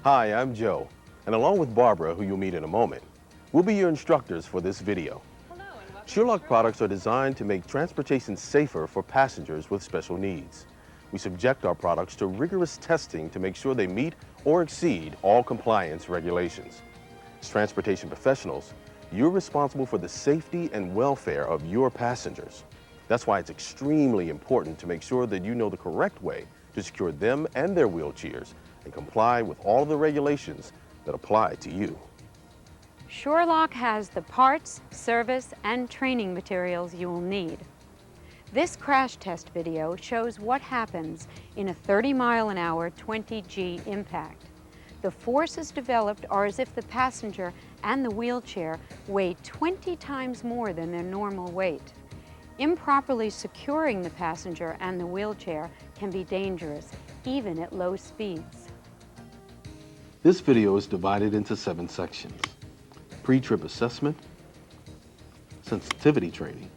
Hi, I'm Joe, and along with Barbara, who you'll meet in a moment, we'll be your instructors for this video. SURELOK products are designed to make transportation safer for passengers with special needs. We subject our products to rigorous testing to make sure they meet or exceed all compliance regulations. As transportation professionals, you're responsible for the safety and welfare of your passengers. That's why it's extremely important to make sure that you know the correct way to secure them and their wheelchairs and comply with all the regulations that apply to you. SURELOK has the parts, service, and training materials you will need. This crash test video shows what happens in a 30-mile-an-hour 20G impact. The forces developed are as if the passenger and the wheelchair weigh 20 times more than their normal weight. Improperly securing the passenger and the wheelchair can be dangerous, even at low speeds. This video is divided into 7 sections: pre-trip assessment, sensitivity training,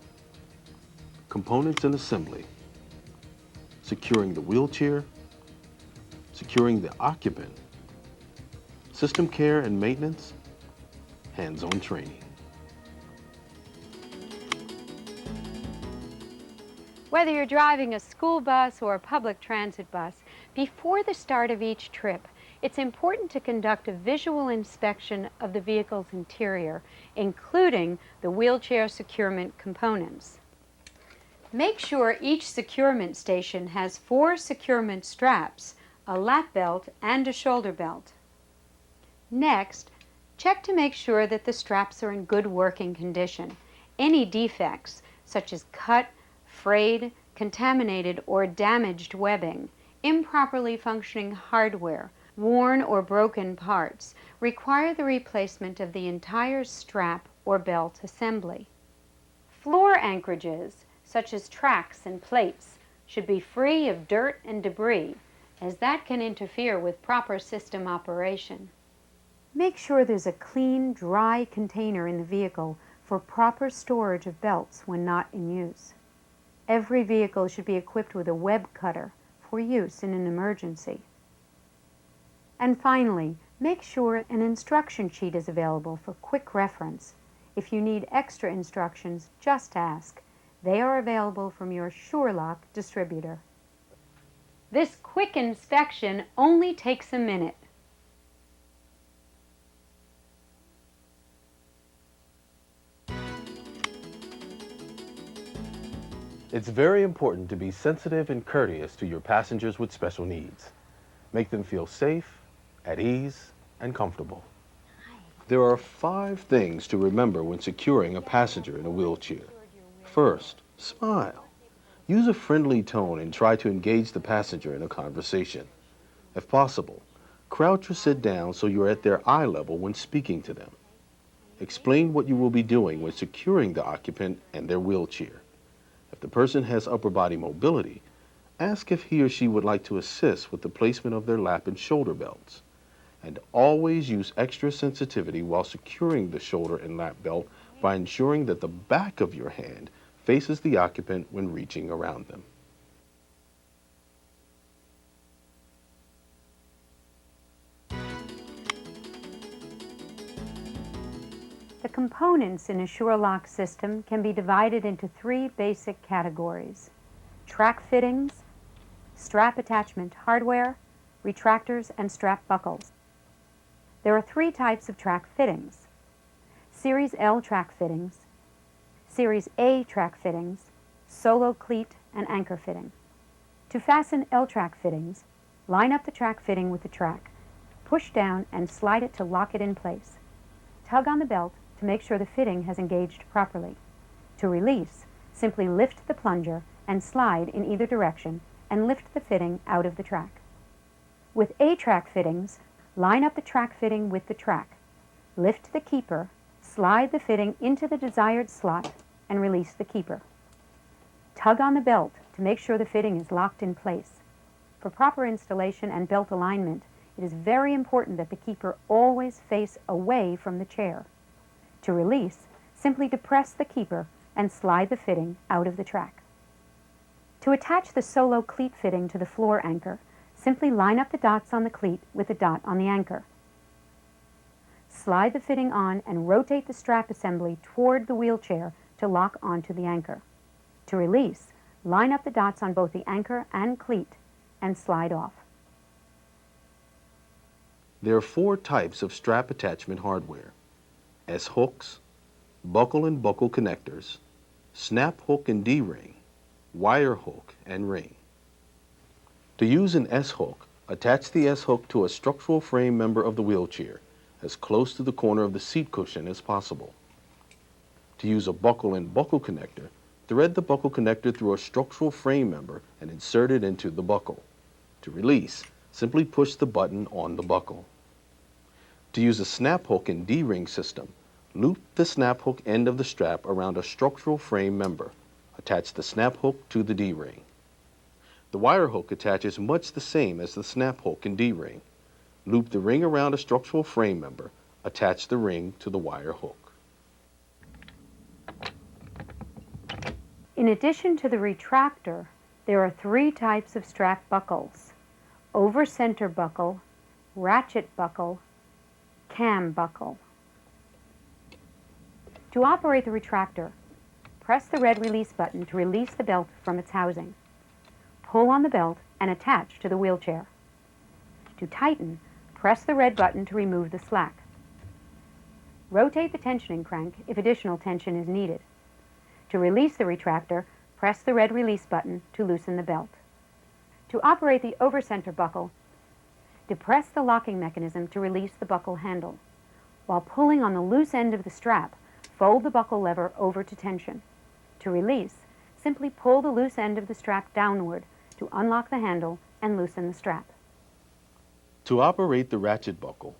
components and assembly, securing the wheelchair, securing the occupant, system care and maintenance, hands-on training. Whether you're driving a school bus or a public transit bus, before the start of each trip, it's important to conduct a visual inspection of the vehicle's interior, including the wheelchair securement components. Make sure each securement station has 4 securement straps, a lap belt, and a shoulder belt. Next, check to make sure that the straps are in good working condition. Any defects, such as cut, frayed, contaminated, or damaged webbing, improperly functioning hardware, worn or broken parts, require the replacement of the entire strap or belt assembly. Floor anchorages, such as tracks and plates, should be free of dirt and debris, as that can interfere with proper system operation. Make sure there's a clean, dry container in the vehicle for proper storage of belts when not in use. Every vehicle should be equipped with a web cutter for use in an emergency. And finally, make sure an instruction sheet is available for quick reference. If you need extra instructions, just ask. They are available from your SURELOK distributor. This quick inspection only takes a minute. It's very important to be sensitive and courteous to your passengers with special needs. Make them feel safe, at ease, and comfortable. There are 5 things to remember when securing a passenger in a wheelchair. First, smile. Use a friendly tone and try to engage the passenger in a conversation. If possible, crouch or sit down so you're at their eye level when speaking to them. Explain what you will be doing when securing the occupant and their wheelchair. If the person has upper body mobility, ask if he or she would like to assist with the placement of their lap and shoulder belts. And always use extra sensitivity while securing the shoulder and lap belt by ensuring that the back of your hand faces the occupant when reaching around them. The components in a SURELOK system can be divided into 3 basic categories: track fittings, strap attachment hardware, retractors, and strap buckles. There are 3 types of track fittings: Series L track fittings, Series A track fittings, solo cleat, and anchor fitting. To fasten L track fittings, line up the track fitting with the track, push down and slide it to lock it in place. Tug on the belt to make sure the fitting has engaged properly. To release, simply lift the plunger and slide in either direction and lift the fitting out of the track. With A-track fittings, line up the track fitting with the track. Lift the keeper, slide the fitting into the desired slot, and release the keeper. Tug on the belt to make sure the fitting is locked in place. For proper installation and belt alignment, it is very important that the keeper always face away from the chair. To release, simply depress the keeper and slide the fitting out of the track. To attach the solo cleat fitting to the floor anchor, Simply line up the dots on the cleat with the dot on the anchor. Slide the fitting on and rotate the strap assembly toward the wheelchair to lock onto the anchor. To release, line up the dots on both the anchor and cleat and slide off. There are 4 types of strap attachment hardware: S-hooks, buckle and buckle connectors, snap hook and D-ring, wire hook and ring. To use an S-hook, attach the S-hook to a structural frame member of the wheelchair as close to the corner of the seat cushion as possible. To use a buckle and buckle connector, thread the buckle connector through a structural frame member and insert it into the buckle. To release, simply push the button on the buckle. To use a snap hook and D-ring system, loop the snap hook end of the strap around a structural frame member. Attach the snap hook to the D-ring. The wire hook attaches much the same as the snap hook and D-ring. Loop the ring around a structural frame member. Attach the ring to the wire hook. In addition to the retractor, there are 3 types of strap buckles: over-center buckle, ratchet buckle, cam buckle. To operate the retractor, press the red release button to release the belt from its housing. Pull on the belt and attach to the wheelchair. To tighten, press the red button to remove the slack. Rotate the tensioning crank if additional tension is needed. To release the retractor, press the red release button to loosen the belt. To operate the over-center buckle, depress the locking mechanism to release the buckle handle. While pulling on the loose end of the strap, fold the buckle lever over to tension. To release, simply pull the loose end of the strap downward to unlock the handle and loosen the strap. To operate the ratchet buckle,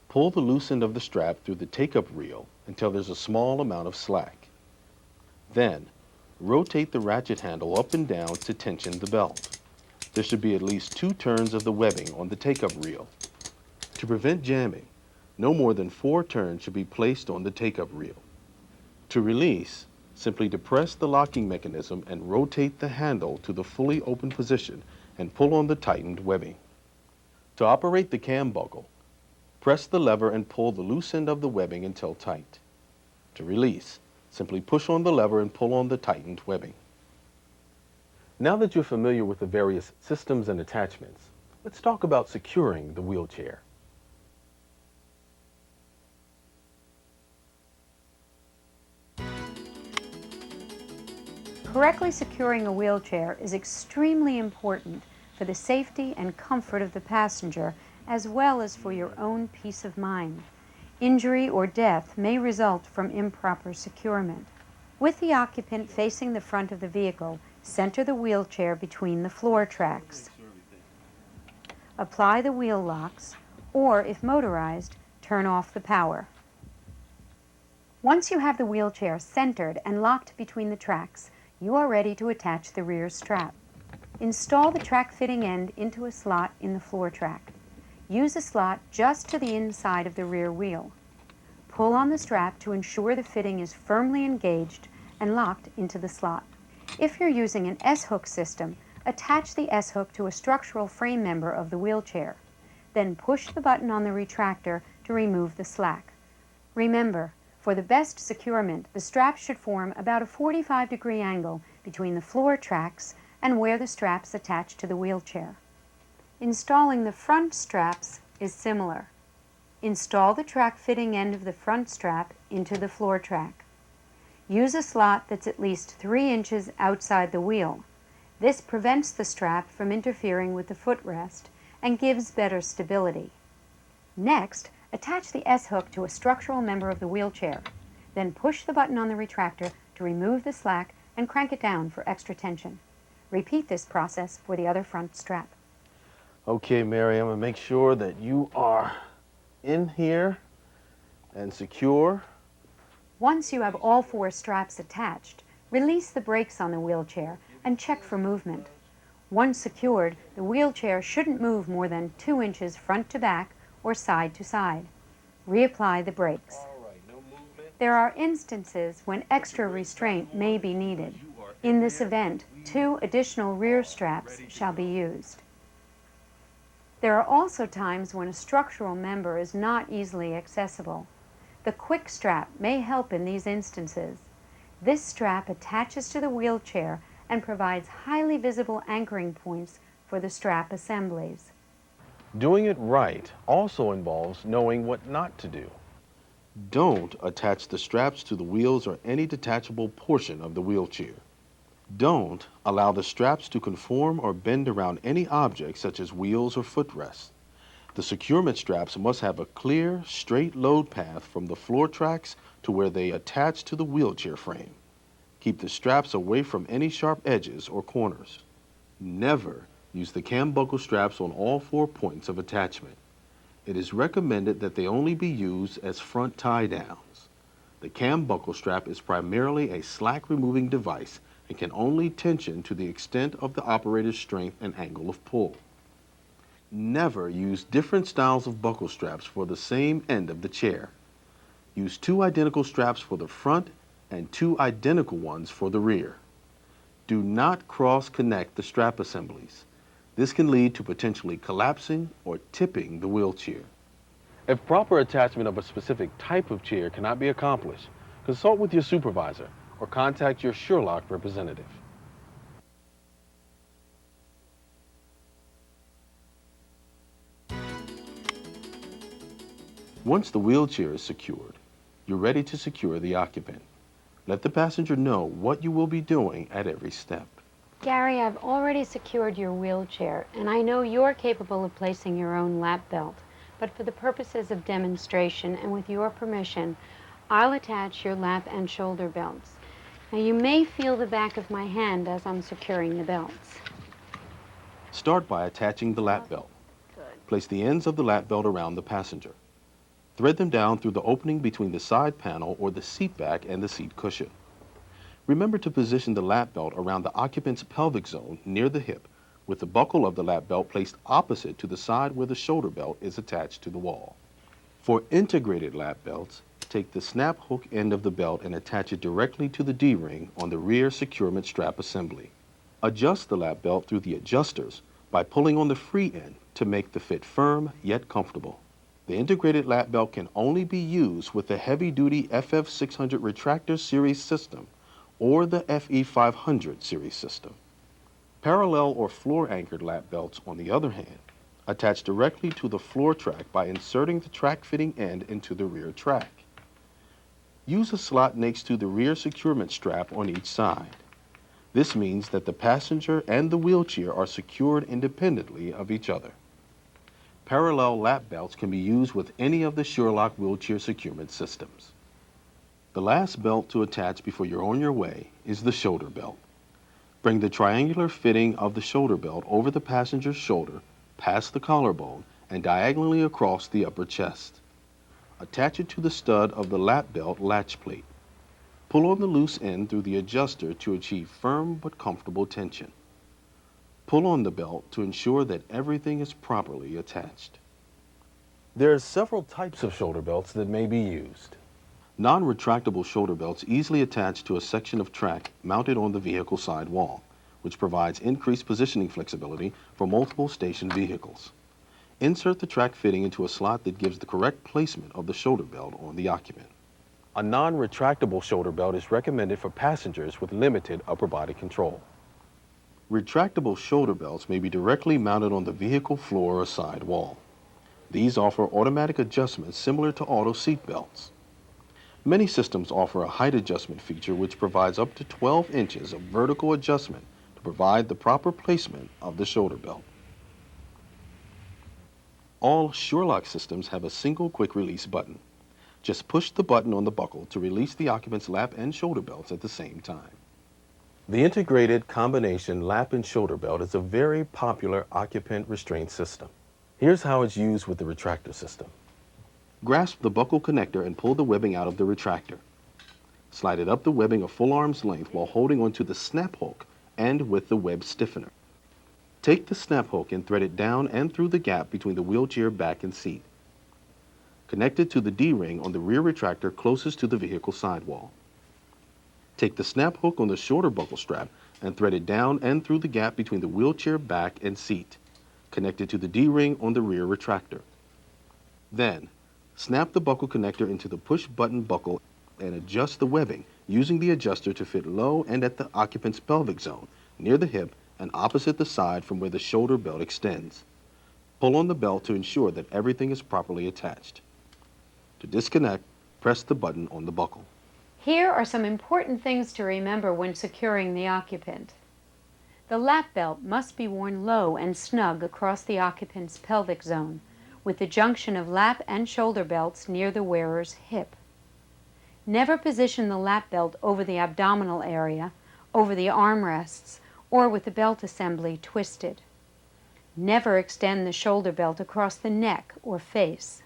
pull the loose end of the strap through the take-up reel until there's a small amount of slack. Then, rotate the ratchet handle up and down to tension the belt. There should be at least 2 turns of the webbing on the take-up reel. To prevent jamming, no more than 4 turns should be placed on the take-up reel. To release, simply depress the locking mechanism and rotate the handle to the fully open position and pull on the tightened webbing. To operate the cam buckle, press the lever and pull the loose end of the webbing until tight. To release, simply push on the lever and pull on the tightened webbing. Now that you're familiar with the various systems and attachments, let's talk about securing the wheelchair. Correctly securing a wheelchair is extremely important for the safety and comfort of the passenger, as well as for your own peace of mind. Injury or death may result from improper securement. With the occupant facing the front of the vehicle, center the wheelchair between the floor tracks. Apply the wheel locks, or if motorized, turn off the power. Once you have the wheelchair centered and locked between the tracks, you are ready to attach the rear strap. Install the track fitting end into a slot in the floor track. Use a slot just to the inside of the rear wheel. Pull on the strap to ensure the fitting is firmly engaged and locked into the slot. If you're using an S-hook system, attach the S-hook to a structural frame member of the wheelchair. Then push the button on the retractor to remove the slack. Remember, for the best securement, the strap should form about a 45-degree angle between the floor tracks and where the straps attach to the wheelchair. Installing the front straps is similar. Install the track fitting end of the front strap into the floor track. Use a slot that's at least 3 inches outside the wheel. This prevents the strap from interfering with the footrest and gives better stability. Next, attach the S-hook to a structural member of the wheelchair. Then push the button on the retractor to remove the slack and crank it down for extra tension. Repeat this process for the other front strap. Okay, Mary, I'm going to make sure that you are in here and secure. Once you have all 4 straps attached, release the brakes on the wheelchair and check for movement. Once secured, the wheelchair shouldn't move more than 2 inches front to back or side to side. Reapply the brakes. There are instances when extra restraint may be needed. In this event, 2 additional rear straps shall be used. There are also times when a structural member is not easily accessible. The quick strap may help in these instances. This strap attaches to the wheelchair and provides highly visible anchoring points for the strap assemblies. Doing it right also involves knowing what not to do. Don't attach the straps to the wheels or any detachable portion of the wheelchair. Don't allow the straps to conform or bend around any object such as wheels or footrests. The securement straps must have a clear, straight load path from the floor tracks to where they attach to the wheelchair frame. Keep the straps away from any sharp edges or corners. Never use the cam buckle straps on all 4 points of attachment. It is recommended that they only be used as front tie downs. The cam buckle strap is primarily a slack removing device and can only tension to the extent of the operator's strength and angle of pull. Never use different styles of buckle straps for the same end of the chair. Use 2 identical straps for the front and 2 identical ones for the rear. Do not cross-connect the strap assemblies. This can lead to potentially collapsing or tipping the wheelchair. If proper attachment of a specific type of chair cannot be accomplished, consult with your supervisor or contact your SURELOK representative. Once the wheelchair is secured, you're ready to secure the occupant. Let the passenger know what you will be doing at every step. Gary, I've already secured your wheelchair, and I know you're capable of placing your own lap belt. But for the purposes of demonstration and with your permission, I'll attach your lap and shoulder belts. Now you may feel the back of my hand as I'm securing the belts. Start by attaching the lap belt. Place the ends of the lap belt around the passenger. Thread them down through the opening between the side panel or the seat back and the seat cushion. Remember to position the lap belt around the occupant's pelvic zone near the hip, with the buckle of the lap belt placed opposite to the side where the shoulder belt is attached to the wall. For integrated lap belts, take the snap hook end of the belt and attach it directly to the D-ring on the rear securement strap assembly. Adjust the lap belt through the adjusters by pulling on the free end to make the fit firm yet comfortable. The integrated lap belt can only be used with the heavy-duty FF600 Retractor series system or the FE500 series system. Parallel or floor-anchored lap belts, on the other hand, attach directly to the floor track by inserting the track-fitting end into the rear track. Use a slot next to the rear securement strap on each side. This means that the passenger and the wheelchair are secured independently of each other. Parallel lap belts can be used with any of the SURELOK wheelchair securement systems. The last belt to attach before you're on your way is the shoulder belt. Bring the triangular fitting of the shoulder belt over the passenger's shoulder, past the collarbone, and diagonally across the upper chest. Attach it to the stud of the lap belt latch plate. Pull on the loose end through the adjuster to achieve firm but comfortable tension. Pull on the belt to ensure that everything is properly attached. There are several types of shoulder belts that may be used. Non-retractable shoulder belts easily attach to a section of track mounted on the vehicle side wall, which provides increased positioning flexibility for multiple station vehicles. Insert the track fitting into a slot that gives the correct placement of the shoulder belt on the occupant. A non-retractable shoulder belt is recommended for passengers with limited upper body control. Retractable shoulder belts may be directly mounted on the vehicle floor or side wall. These offer automatic adjustments similar to auto seat belts. Many systems offer a height adjustment feature which provides up to 12 inches of vertical adjustment to provide the proper placement of the shoulder belt. All SURELOK systems have a single quick release button. Just push the button on the buckle to release the occupant's lap and shoulder belts at the same time. The integrated combination lap and shoulder belt is a very popular occupant restraint system. Here's how it's used with the retractor system. Grasp the buckle connector and pull the webbing out of the retractor. Slide it up the webbing a full arm's length while holding onto the snap hook and with the web stiffener. Take the snap hook and thread it down and through the gap between the wheelchair back and seat. Connect it to the D-ring on the rear retractor closest to the vehicle sidewall. Take the snap hook on the shorter buckle strap and thread it down and through the gap between the wheelchair back and seat. connected to the D-ring on the rear retractor. Then, snap the buckle connector into the push-button buckle and adjust the webbing using the adjuster to fit low and at the occupant's pelvic zone, near the hip and opposite the side from where the shoulder belt extends. Pull on the belt to ensure that everything is properly attached. To disconnect, press the button on the buckle. Here are some important things to remember when securing the occupant. The lap belt must be worn low and snug across the occupant's pelvic zone, with the junction of lap and shoulder belts near the wearer's hip. Never position the lap belt over the abdominal area, over the armrests, or with the belt assembly twisted. Never extend the shoulder belt across the neck or face.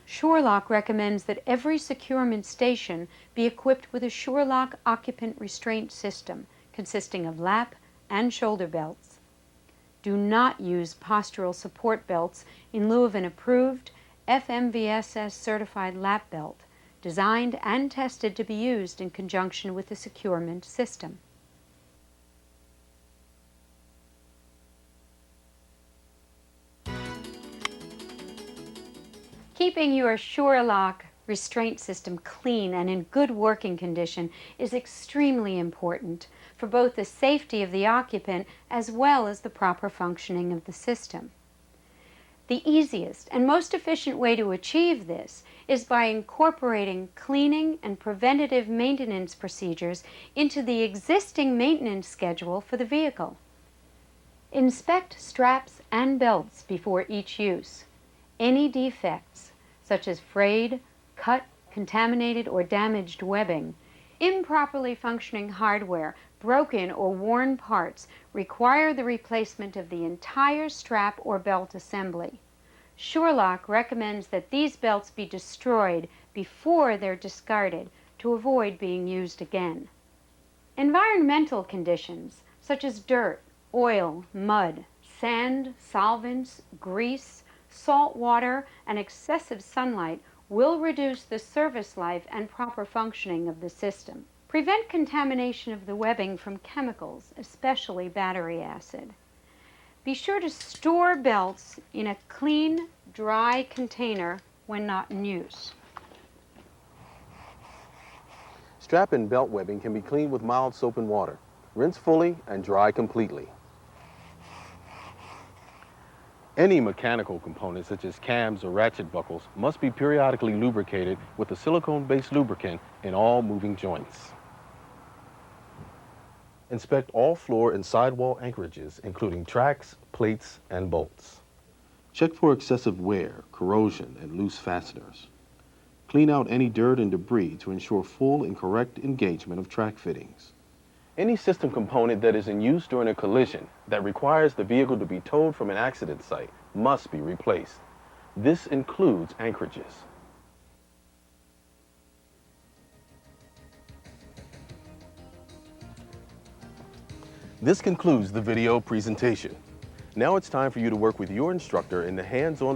SURELOK recommends that every securement station be equipped with a SURELOK occupant restraint system consisting of lap and shoulder belts. Do not use postural support belts in lieu of an approved FMVSS certified lap belt, designed and tested to be used in conjunction with the securement system. Keeping your SURELOK restraint system clean and in good working condition is extremely important for both the safety of the occupant as well as the proper functioning of the system. The easiest and most efficient way to achieve this is by incorporating cleaning and preventative maintenance procedures into the existing maintenance schedule for the vehicle. Inspect straps and belts before each use. Any defects, such as frayed, cut, contaminated, or damaged webbing, improperly functioning hardware, broken or worn parts require the replacement of the entire strap or belt assembly. SURELOK recommends that these belts be destroyed before they're discarded to avoid being used again. Environmental conditions, such as dirt, oil, mud, sand, solvents, grease, salt water, and excessive sunlight will reduce the service life and proper functioning of the system. Prevent contamination of the webbing from chemicals, especially battery acid. Be sure to store belts in a clean, dry container when not in use. Strap and belt webbing can be cleaned with mild soap and water. Rinse fully and dry completely. Any mechanical components such as cams or ratchet buckles must be periodically lubricated with a silicone-based lubricant in all moving joints. Inspect all floor and sidewall anchorages, including tracks, plates, and bolts. Check for excessive wear, corrosion, and loose fasteners. Clean out any dirt and debris to ensure full and correct engagement of track fittings. Any system component that is in use during a collision that requires the vehicle to be towed from an accident site must be replaced. This includes anchorages. This concludes the video presentation. Now it's time for you to work with your instructor in the hands-on